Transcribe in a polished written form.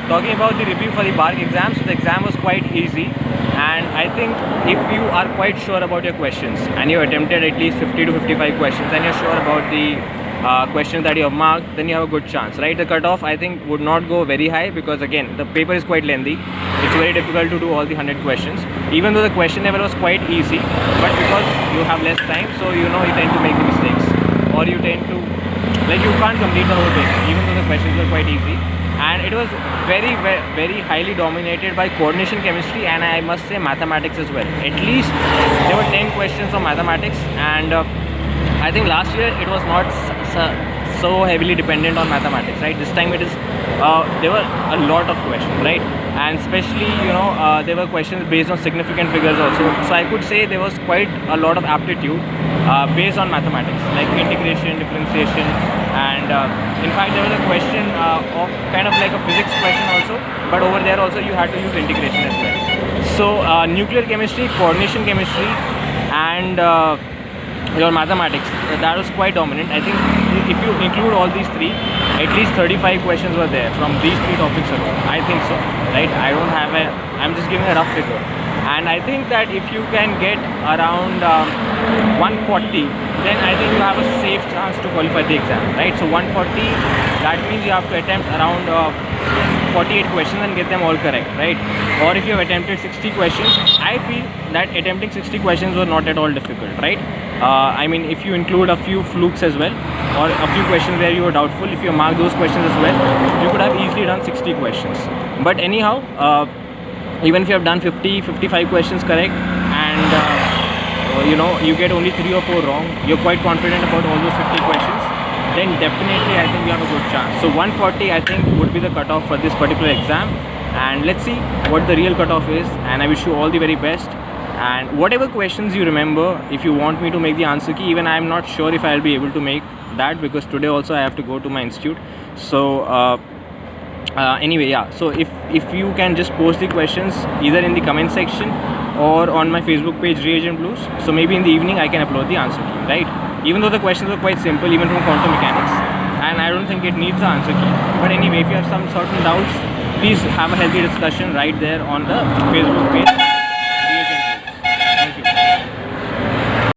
talking about the review for the BARC exam, so the exam was quite easy, and I think if you are quite sure about your questions and you attempted at least 50 to 55 questions and you're sure about the questions that you have marked, then you have a good chance, right? The cutoff I think would not go very high because again the paper is quite lengthy. It's very difficult to do all the 100 questions, even though the question level was quite easy, but because you have less time, so you tend to make the mistakes, or you tend to, like, you can't complete the whole thing even though the questions were quite easy. And it was very highly dominated by coordination chemistry, and I must say mathematics as well. At least there were 10 questions from mathematics, and I think last year it was not so heavily dependent on mathematics, right? This time it is there were a lot of questions, right? And especially there were questions based on significant figures also, so I could say there was quite a lot of aptitude based on mathematics, like integration, differentiation, and in fact there was a question of kind of like a physics question also, but over there also you had to use integration as well. So nuclear chemistry, coordination chemistry, and your mathematics, that was quite dominant. I think if you include all these three, at least 35 questions were there from these three topics alone. I think so, right? I'm just giving a rough figure, and I think that if you can get around 140, then I think you have a safe chance to qualify the exam, right? So 140, that means you have to attempt around 48 questions and get them all correct, right? Or if you have attempted 60 questions, I feel that attempting 60 questions was not at all difficult, right? I mean, if you include a few flukes as well, or a few questions where you were doubtful, if you mark those questions as well, you could have easily done 60 questions. But anyhow, even if you have done 55 questions correct, and you get only 3 or 4 wrong, you're quite confident about all those 50 questions, then definitely I think you have a good chance. So 140 I think would be the cutoff for this particular exam, and let's see what the real cutoff is, and I wish you all the very best. And whatever questions you remember, if you want me to make the answer key, even I am not sure if I'll be able to make that, because today also I have to go to my institute. So anyway, yeah, so if you can just post the questions either in the comment section or on my Facebook page Reagent Blues, so maybe in the evening I can upload the answer key, right? Even though the questions are quite simple, even from quantum mechanics, and I don't think it needs the answer key, but anyway, if you have some certain doubts, please have a healthy discussion right there on the Facebook page.